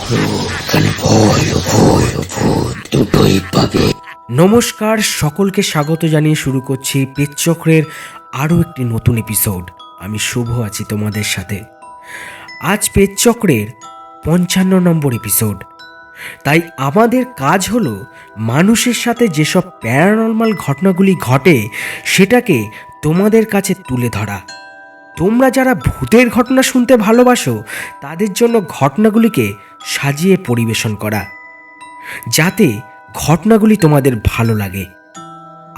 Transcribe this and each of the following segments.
এখানে ভয় ও ভয় ও ভূত দুটোই পাবে। নমস্কার, সকলকে স্বাগত জানিয়ে শুরু করছি পেচচক্রের আরও একটি নতুন এপিসোড। আমি শুভ আছি তোমাদের সাথে। আজ পেচচক্রের 55 নম্বর এপিসোড। তাই আমাদের কাজ হলো মানুষের সাথে যেসব প্যারানর্মাল ঘটনাগুলি ঘটে সেটাকে তোমাদের কাছে তুলে ধরা। তোমরা যারা ভূতের ঘটনা শুনতে ভালোবাসো তাদের জন্য ঘটনাগুলিকে সাজিয়ে পরিবেশন করা, যাতে ঘটনাগুলি তোমাদের ভালো লাগে।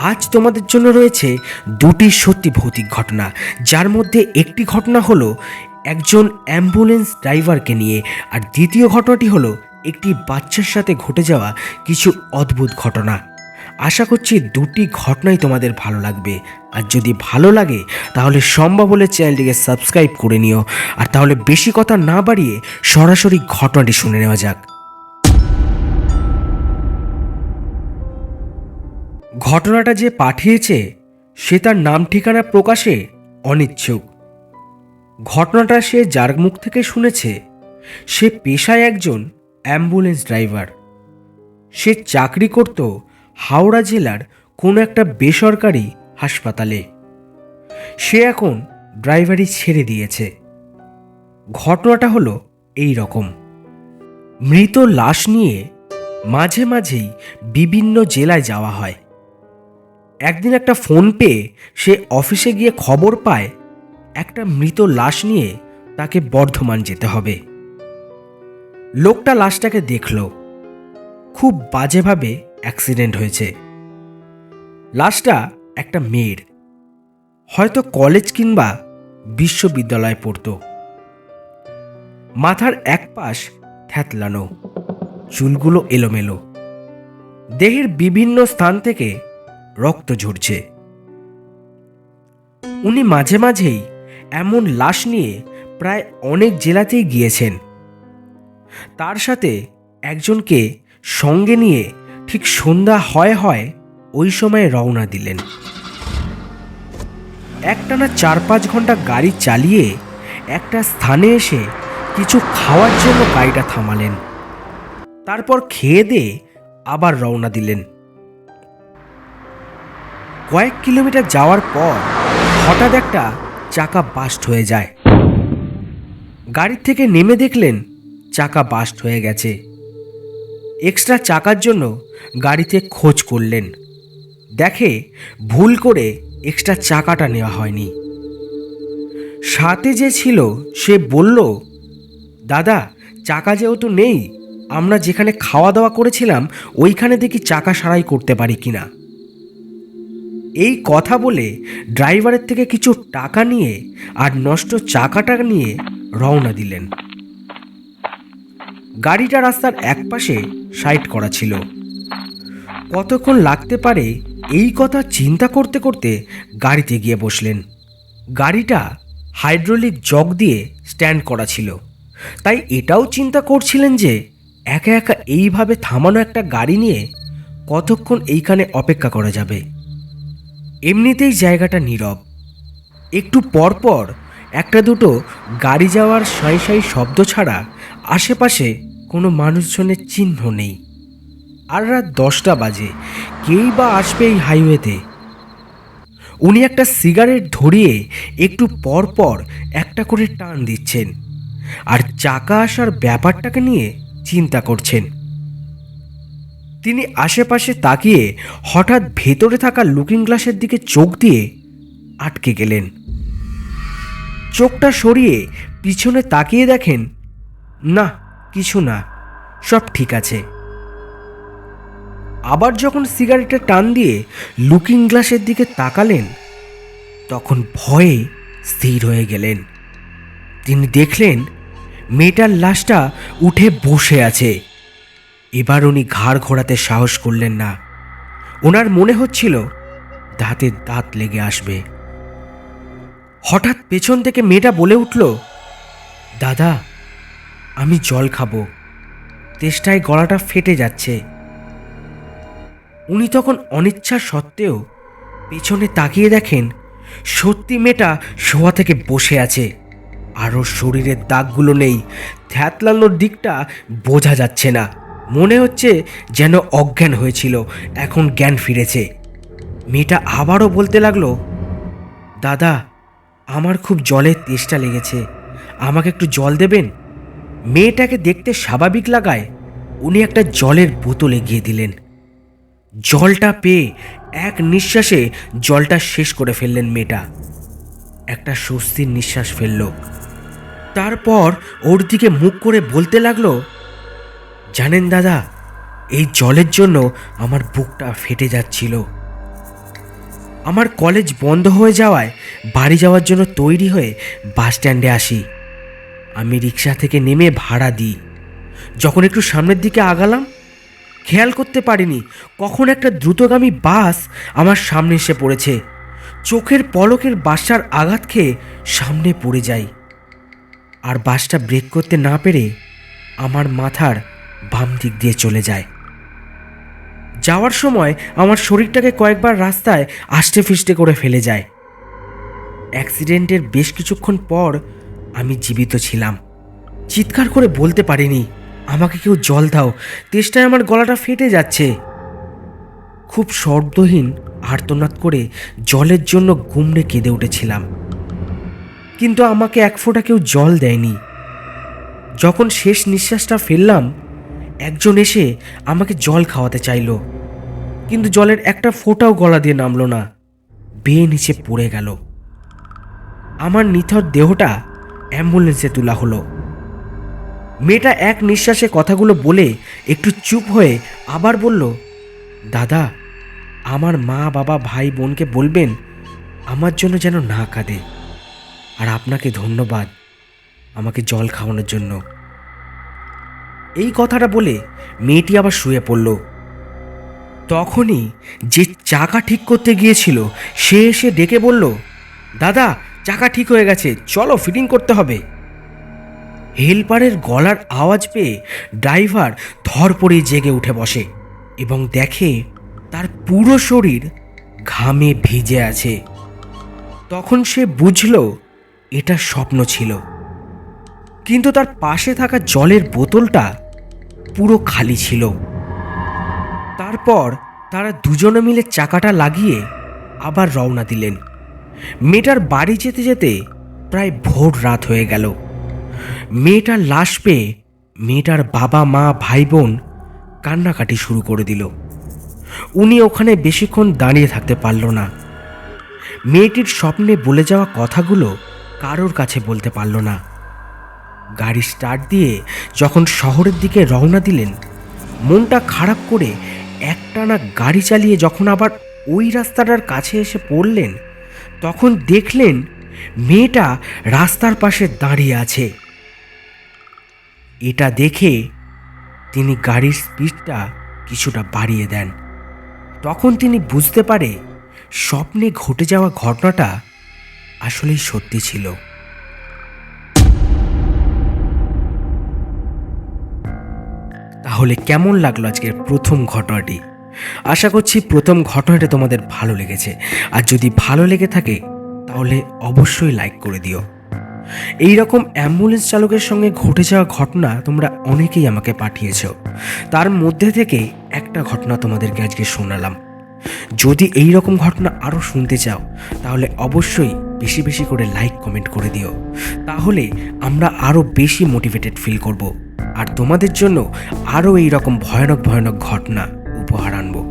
আজ তোমাদের জন্য রয়েছে দুটি সত্যি ভৌতিক ঘটনা, যার মধ্যে একটি ঘটনা হলো একজন অ্যাম্বুলেন্স ড্রাইভারকে নিয়ে, আর দ্বিতীয় ঘটনাটি হলো একটি বাচ্চার সাথে ঘটে যাওয়া কিছু অদ্ভুত ঘটনা। আশা করছি দুটি ঘটনাই তোমাদের ভালো লাগবে, আর যদি ভালো লাগে তাহলে সম্ভব হলে চ্যানেলটিকে সাবস্ক্রাইব করে নিও। আর তাহলে বেশি কথা না বাড়িয়ে সরাসরি ঘটনাটি শুনে নেওয়া যাক। ঘটনাটা যে পাঠিয়েছে সে তার নাম ঠিকানা প্রকাশে অনিচ্ছুক। ঘটনাটা সে যার মুখ থেকে শুনেছে সে পেশায় একজন অ্যাম্বুলেন্স ড্রাইভার। সে চাকরি করত হাওড়া জেলার কোনো একটা বেসরকারি হাসপাতালে। সে এখন ড্রাইভারি ছেড়ে দিয়েছে। ঘটনাটা হলো এই রকম। মৃত লাশ নিয়ে মাঝে মাঝেই বিভিন্ন জেলায় যাওয়া হয়। একদিন একটা ফোন পেয়ে সে অফিসে গিয়ে খবর পায় একটা মৃত লাশ নিয়ে তাকে বর্ধমান যেতে হবে। লোকটা লাশটাকে দেখল, খুব বাজেভাবে অ্যাক্সিডেন্ট হয়েছে। লাশটা একটা মেয়ের, হয়তো কলেজ কিংবা বিশ্ববিদ্যালয়ে পড়তো। মাথার এক পাশ থ্যাতলানো, চুলগুলো এলোমেলো, দেহের বিভিন্ন স্থান থেকে রক্ত ঝরছে। উনি মাঝে মাঝেই এমন লাশ নিয়ে প্রায় অনেক জেলাতেই গিয়েছেন। তার সাথে একজনকে সঙ্গে নিয়ে ঠিক সন্ধ্যা হয় ওই সময় রওনা দিলেন। একটানা 4-5 ঘন্টা গাড়ি চালিয়ে একটা স্থানে এসে কিছু খাওয়ার জন্য গাড়িটা থামালেন। তারপর খেয়ে দিয়ে আবার রওনা দিলেন। কয়েক কিলোমিটার যাওয়ার পর হঠাৎ একটা চাকা বাস্ট হয়ে যায়। গাড়ির থেকে নেমে দেখলেন চাকা বাস্ট হয়ে গেছে। এক্সট্রা চাকার জন্য গাড়িতে খোঁজ করলেন, দেখে ভুল করে এক্সট্রা চাকাটা নেওয়া হয়নি। সাথে যে ছিল সে বলল, দাদা চাকা যেহেতু নেই, আমরা যেখানে খাওয়া দাওয়া করেছিলাম ওইখানে দেখি চাকা সারাই করতে পারি কিনা। এই কথা বলে ড্রাইভারের থেকে কিছু টাকা নিয়ে আর নষ্ট চাকাটা নিয়ে রওনা দিলেন। গাড়িটা রাস্তার একপাশে সাইড করা ছিল। কতক্ষণ লাগতে পারে এই কথা চিন্তা করতে করতে গাড়িতে গিয়ে বসলেন। গাড়িটা হাইড্রোলিক জগ দিয়ে স্ট্যান্ড করা ছিল, তাই এটাও চিন্তা করছিলেন যে একা একা এইভাবে থামানো একটা গাড়ি নিয়ে কতক্ষণ এইখানে অপেক্ষা করা যাবে। এমনিতেই জায়গাটা নীরব। একটু পরপর একটা দুটো গাড়ি যাওয়ার সাঁই সাঁই শব্দ ছাড়া আশেপাশে কোনো মানুষজনের চিহ্ন নেই। আর রাত 10টা বাজে, কেই বা আসবে এই হাইওয়েতে। উনি একটা সিগারেট ধরিয়ে একটু পর পর একটা করে টান দিচ্ছেন আর চাকা আসার ব্যাপারটাকে নিয়ে চিন্তা করছেন। তিনি আশেপাশে তাকিয়ে হঠাৎ ভেতরে থাকা লুকিং গ্লাসের দিকে চোখ দিয়ে আটকে গেলেন। চোখটা সরিয়ে পিছনে তাকিয়ে দেখেন, না কিছু না, সব ঠিক আছে। আবার যখন সিগারেটে টান দিয়ে লুকিং গ্লাসের দিকে তাকালেন তখন ভয়ে স্থির হয়ে গেলেন। তিনি দেখলেন মেয়েটার লাশটা উঠে বসে আছে। এবার উনি ঘাড় ঘোরাতে সাহস করলেন না। ওনার মনে হচ্ছিল দাঁতে দাঁত লেগে আসবে। হঠাৎ পেছন থেকে মেয়েটা বলে উঠল, দাদা আমি জল খাবো, তেষ্টায় গলাটা ফেটে যাচ্ছে। উনি তখন অনিচ্ছা সত্ত্বেও পেছনে তাকিয়ে দেখেন সত্যি মেয়েটা শোয়া থেকে বসে আছে। আর ওর শরীরের দাগগুলো নেই, থ্যাতলানোর দিকটা বোঝা যাচ্ছে না। মনে হচ্ছে যেন অজ্ঞান হয়েছিল, এখন জ্ঞান ফিরেছে। মেয়েটা আবারও বলতে লাগলো, দাদা আমার খুব জলের তেষ্টা লেগেছে, আমাকে একটু জল দেবেন? মেয়েটাকে দেখতে স্বাভাবিক লাগায় উনি একটা জলের বোতল এগিয়ে দিলেন। জলটা পেয়ে এক নিঃশ্বাসে জলটা শেষ করে ফেললেন মেয়েটা। একটা স্বস্তির নিঃশ্বাস ফেলল। তারপর ওর দিকে মুখ করে বলতে লাগলো, জানেন দাদা, এই জলের জন্য আমার বুকটা ফেটে যাচ্ছিল। আমার কলেজ বন্ধ হয়ে যাওয়ায় বাড়ি যাওয়ার জন্য তৈরি হয়ে বাস স্ট্যান্ডে আসি। আমি রিক্সা থেকে নেমে ভাড়া দিই। যখন একটু সামনের দিকে আগালাম, খেয়াল করতে পারিনি কখন একটা দ্রুতগামী বাস আমার সামনে এসে পড়েছে। চোখের পলকের বাসটার আঘাত খেয়ে সামনে পড়ে যাই, আর বাসটা ব্রেক করতে না পেরে আমার মাথার বাম দিক দিয়ে চলে যায়। যাওয়ার সময় আমার শরীরটাকে কয়েকবার রাস্তায় আষ্টে ফিষ্টে করে ফেলে যায়। অ্যাক্সিডেন্টের বেশ কিছুক্ষণ পর আমি জীবিত ছিলাম। চিৎকার করে বলতে পারিনি, আমাকে কেউ জল দাও, তেষ্টায় আমার গলাটা ফেটে যাচ্ছে। খুব শব্দহীন আর্তনাদ করে জলের জন্য গুমড়ে কেঁদে উঠেছিলাম, কিন্তু আমাকে এক ফোঁটা কেউ জল দেয়নি। যখন শেষ নিঃশ্বাসটা ফেললাম, একজন এসে আমাকে জল খাওয়াতে চাইল, কিন্তু জলের একটা ফোঁটাও গলা দিয়ে নামলো না, বেয়ে নিচে পড়ে গেল। আমার নিথর দেহটা অ্যাম্বুলেন্সে তোলা হলো। মেয়েটা এক নিঃশ্বাসে কথাগুলো বলে একটু চুপ হয়ে আবার বলল, দাদা আমার মা বাবা ভাই বোনকে বলবেন আমার জন্য যেন না কাঁদে, আর আপনাকে ধন্যবাদ আমাকে জল খাওয়ানোর জন্য। এই কথাটা বলে মেয়েটি আবার শুয়ে পড়ল। তখনই যে চাকা ঠিক করতে গিয়েছিল সে এসে ডেকে বলল, দাদা চাকা ঠিক হয়ে গেছে, চলো ফিটিং করতে হবে। হেলপারের গলার আওয়াজ পেয়ে ড্রাইভার ধরপড়ে জেগে উঠে বসে এবং দেখে তার পুরো শরীর ঘামে ভিজে আছে। তখন সে বুঝল এটা স্বপ্ন ছিল, কিন্তু তার পাশে থাকা জলের বোতলটা পুরো খালি ছিল। তারপর তারা দুজনে মিলে চাকাটা লাগিয়ে আবার রওনা দিলেন। মেয়েটার বাড়ি যেতে যেতে প্রায় ভোর রাত হয়ে গেল। মেয়েটার লাশ পেয়ে মেয়েটার বাবা মা ভাই বোন কান্নাকাটি শুরু করে দিল। উনি ওখানে বেশিক্ষণ দাঁড়িয়ে থাকতে পারল না। মেয়েটির স্বপ্নে বলে যাওয়া কথাগুলো কারোর কাছে বলতে পারল না। গাড়ি স্টার্ট দিয়ে যখন শহরের দিকে রওনা দিলেন, মনটা খারাপ করে একটানা গাড়ি চালিয়ে যখন আবার ওই রাস্তাটার কাছে এসে পড়লেন, তখন দেখলেন মেয়েটা রাস্তার পাশে দাঁড়িয়ে আছে। এটা দেখে তিনি গাড়ির স্পিডটা কিছুটা বাড়িয়ে দেন। তখন তিনি বুঝতে পারে স্বপ্নে ঘটে যাওয়া ঘটনাটা আসলেই সত্যি ছিল। তাহলে কেমন লাগলো আজকের প্রথম ঘটনাটি? আশা করছি প্রথম ঘটনাটা তোমাদের ভালো লেগেছে, আর যদি ভালো লেগে থাকে তাহলে অবশ্যই লাইক করে দিও। এই রকম অ্যাম্বুলেন্স চালকের সঙ্গে ঘটে যাওয়া ঘটনা তোমরা অনেকেই আমাকে পাঠিয়েছো, তার মধ্যে থেকে একটা ঘটনা তোমাদেরকে আজকে শোনালাম। যদি এই রকম ঘটনা আরও শুনতে চাও তাহলে অবশ্যই বেশি বেশি করে লাইক কমেন্ট করে দিও, তাহলে আমরা আরও বেশি মোটিভেটেড ফিল করব, আর তোমাদের জন্য আরও এই রকম ভয়ানক ভয়ানক ঘটনা উপহার আনবো।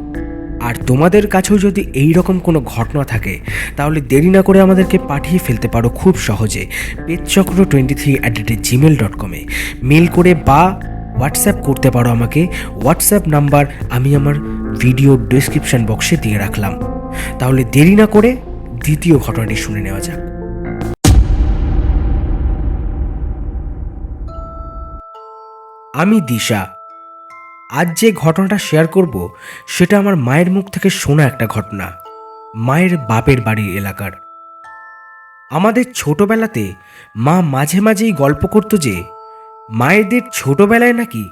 আর তোমাদের কাছেও যদি এই রকম কোনো ঘটনা থাকে তাহলে দেরি না করে আমাদেরকে পাঠিয়ে ফেলতে পারো খুব সহজে petchakro23@gmail.com মেল করে বা হোয়াটসঅ্যাপ করতে পারো আমাকে। হোয়াটসঅ্যাপ নাম্বার আমি আমার ভিডিও ডেসক্রিপশন বক্সে দিয়ে রাখলাম। তাহলে দেরি না করে দ্বিতীয় ঘটনাটি শুনে নেওয়া যাক। আমি দিশা। আজ যে ঘটনাটা শেয়ার করব সেটা আমার মায়ের মুখ থেকে শোনা একটা ঘটনা, মায়ের বাপের বাড়ির এলাকার। আমাদের ছোটবেলাতে মা মাঝে মাঝেই গল্প করতো যে মায়েদের ছোটবেলায় নাকি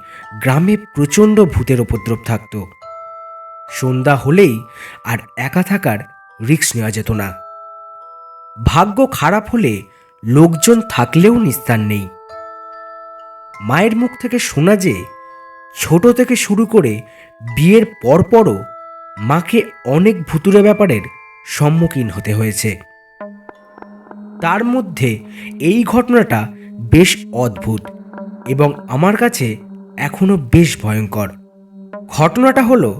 গ্রামে প্রচণ্ড ভূতের উপদ্রব থাকতো। সন্ধ্যা হলেই আর একা থাকার রিস্ক নেওয়া যেত না। ভাগ্য খারাপ হলে লোকজন থাকলেও নিস্তার নেই। মায়ের মুখ থেকে শোনা যে ছোট থেকে শুরু করে বিয়ের পরপরও মাকে অনেক ভুতুড়ে ব্যাপারের সম্মুখীন হতে হয়েছে। তার মধ্যে এই ঘটনাটা বেশ অদ্ভুত এবং আমার কাছে এখনো বেশ ভয়ঙ্কর। ঘটনাটা হলো,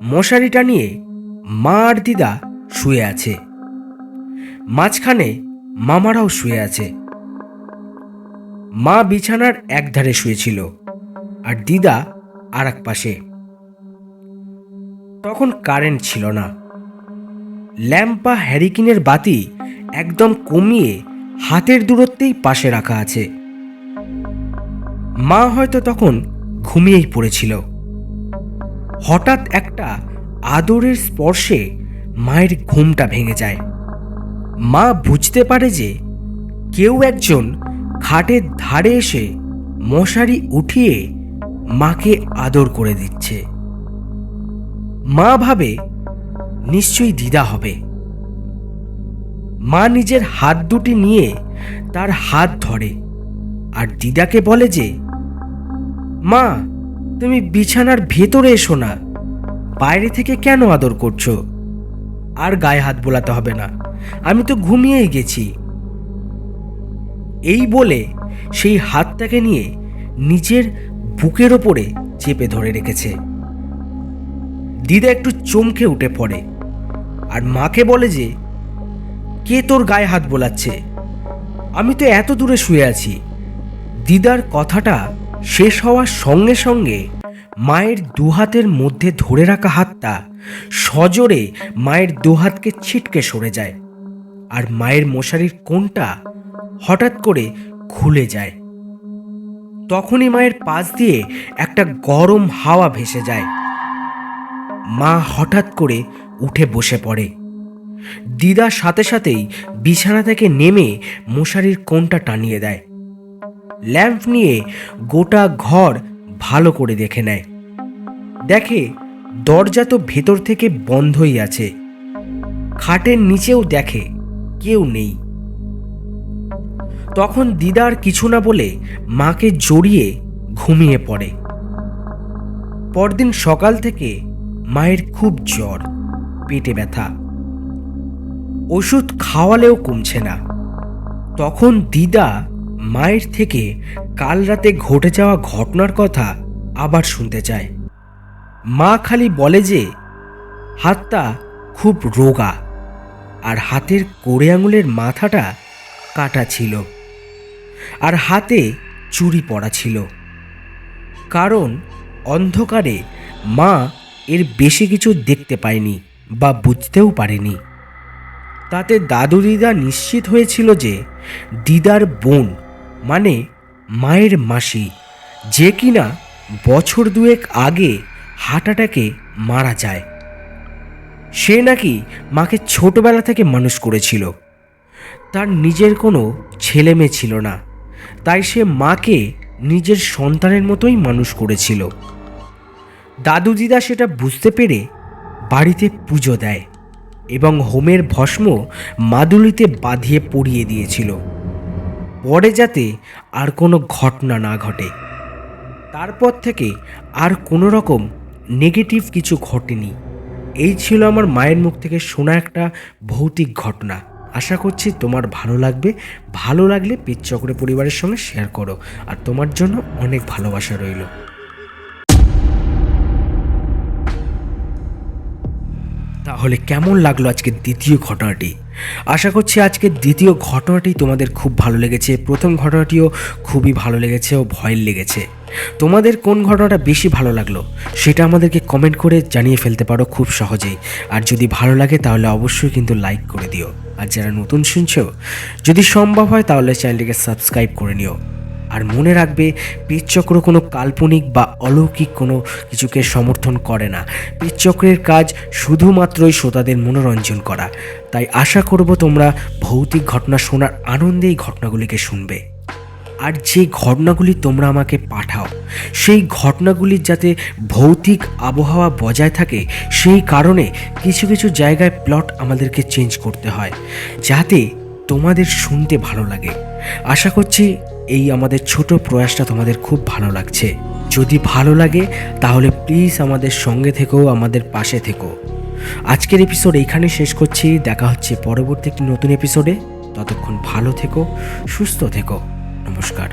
মশারিটা নিয়ে মা আর দিদা শুয়ে আছে, মাঝখানে মামারাও শুয়ে আছে। মা বিছানার একধারে শুয়েছিল আর দিদা আর এক পাশে। তখন কারেন্ট ছিল না, ল্যাম্প বা হ্যারিকেনের বাতি একদম কমিয়ে হাতের দূরত্বেই পাশে রাখা আছে। মা হয়তো তখন ঘুমিয়েই পড়েছিল। হঠাৎ একটা আদরের স্পর্শে মায়ের ঘুমটা ভেঙে যায়। মা বুঝতে পারে যে কেউ একজন খাটের ধারে এসে মশারি উঠিয়ে মাকে আদর করে দিচ্ছে। মা ভাবে নিশ্চয়ই দিদা হবে। মা নিজের হাত দুটি নিয়ে তার হাত ধরে আর দিদাকে বলে যে, মা তুমি বিছানার ভেতরে এসো না, বাইরে থেকে কেন আদর করছো? আর গায়ে হাত বোলাতে হবে না, আমি তো ঘুমিয়েই গেছি। এই বলে সেই হাতটাকে নিয়ে নিজের বুকের ওপরে চেপে ধরে রেখেছে। দিদা একটু চমকে উঠে পড়ে আর মাকে বলে যে, কে তোর গায়ে হাত বোলাচ্ছে? আমি তো এত দূরে শুয়ে আছি। দিদার কথাটা শেষ হওয়ার সঙ্গে সঙ্গে মায়ের দুহাতের মধ্যে ধরে রাখা হাতটা সজোরে মায়ের দুহাতকে ছিটকে সরে যায় আর মায়ের মশারির কোণটা হঠাৎ করে খুলে যায়। তখনই মায়ের পাশ দিয়ে একটা গরম হাওয়া ভেসে যায়। মা হঠাৎ করে উঠে বসে পড়ে। দিদার সাথে সাথেই বিছানা থেকে নেমে মশারির কোণটা টানিয়ে দেয়। ল্যাম্প নিয়ে গোটা ঘর ভালো করে দেখে নেয়। দেখে দরজা তো ভেতর থেকে বন্ধই আছে। খাটের নিচেও দেখে কেউ নেই। তখন দিদার কিছু না বলে মাকে জড়িয়ে ঘুমিয়ে পড়ে। পরদিন সকাল থেকে মায়ের খুব জ্বর, পেটে ব্যথা, ওষুধ খাওয়ালেও কমছে না। তখন দিদা মায়ের থেকে কাল রাতে ঘটে যাওয়া ঘটনার কথা আবার শুনতে চায়। মা খালি বলে যে হাতটা খুব রোগা আর হাতের কোড়ে আঙুলের মাথাটা কাটা ছিল আর হাতে চুড়ি পরা ছিল। কারণ অন্ধকারে মা এর বেশি কিছু দেখতে পায়নি বা বুঝতেও পারেনি। তাতে দাদু দিদা নিশ্চিত হয়েছিল যে দিদার বোন মানে মায়ের মাসি, যে কিনা বছর দুয়েক আগে হার্ট অ্যাটাকে মারা যায়, সে নাকি মাকে ছোটবেলা থেকে মানুষ করেছিল। তার নিজের কোনো ছেলে মেয়ে ছিল না, তাই সে মাকে নিজের সন্তানের মতোই মানুষ করেছিল। দাদু দিদা সেটা বুঝতে পেরে বাড়িতে পুজো দেয় এবং হোমের ভস্ম মাদুলিতে বাঁধিয়ে পরিয়ে দিয়েছিল, পরে যাতে আর কোনো ঘটনা না ঘটে। তারপর থেকে আর কোনো রকম নেগেটিভ কিছু ঘটেনি। এই ছিল আমার মায়ের মুখ থেকে শোনা একটা ভৌতিক ঘটনা। আশা করছি তোমার ভালো লাগবে। ভালো লাগলে পেটচক্রে পরিবারের সঙ্গে শেয়ার করো। আর তোমার জন্য অনেক ভালোবাসা রইল। তাহলে কেমন লাগলো আজকের দ্বিতীয় ঘটনাটি? আশা করছি আজকের দ্বিতীয় ঘটনাটি তোমাদের খুব ভালো লেগেছে। প্রথম ঘটনাটিও খুবই ভালো লেগেছে ও ভয়ের লেগেছে। তোমাদের কোন ঘটনাটা বেশি ভালো লাগলো সেটা আমাদেরকে কমেন্ট করে জানিয়ে ফেলতে পারো খুব সহজেই। আর যদি ভালো লাগে তাহলে অবশ্যই কিন্তু লাইক করে দিও। আর যারা নতুন শুনছো, যদি সম্ভব হয় তাহলে চ্যানেলটিকে সাবস্ক্রাইব করে নিও। আর মনে রাখবে, পেটচক্র কোনো কাল্পনিক বা অলৌকিক কোনো কিছুকে সমর্থন করে না। পেটচক্রের কাজ শুধুমাত্রই শ্রোতাদের মনোরঞ্জন করা। তাই আশা করব তোমরা ভৌতিক ঘটনা শোনার আনন্দেই ঘটনাগুলিকে শুনবে। আর যে ঘটনাগুলি তোমরা আমাকে পাঠাও, সেই ঘটনাগুলির যাতে ভৌতিক আবহাওয়া বজায় থাকে, সেই কারণে কিছু কিছু জায়গায় প্লট আমাদেরকে চেঞ্জ করতে হয়, যাতে তোমাদের শুনতে ভালো লাগে। আশা করছি এই আমাদের ছোট প্রয়াসটা তোমাদের খুব ভালো লাগছে। যদি ভালো লাগে তাহলে প্লিজ আমাদের সঙ্গে থেকো, আমাদের পাশে থেকো। আজকের এপিসোড এইখানে শেষ করছি। দেখা হচ্ছে পরবর্তী একটি নতুন এপিসোডে। ততক্ষণ ভালো থেকো, সুস্থ থেকো। নমস্কার।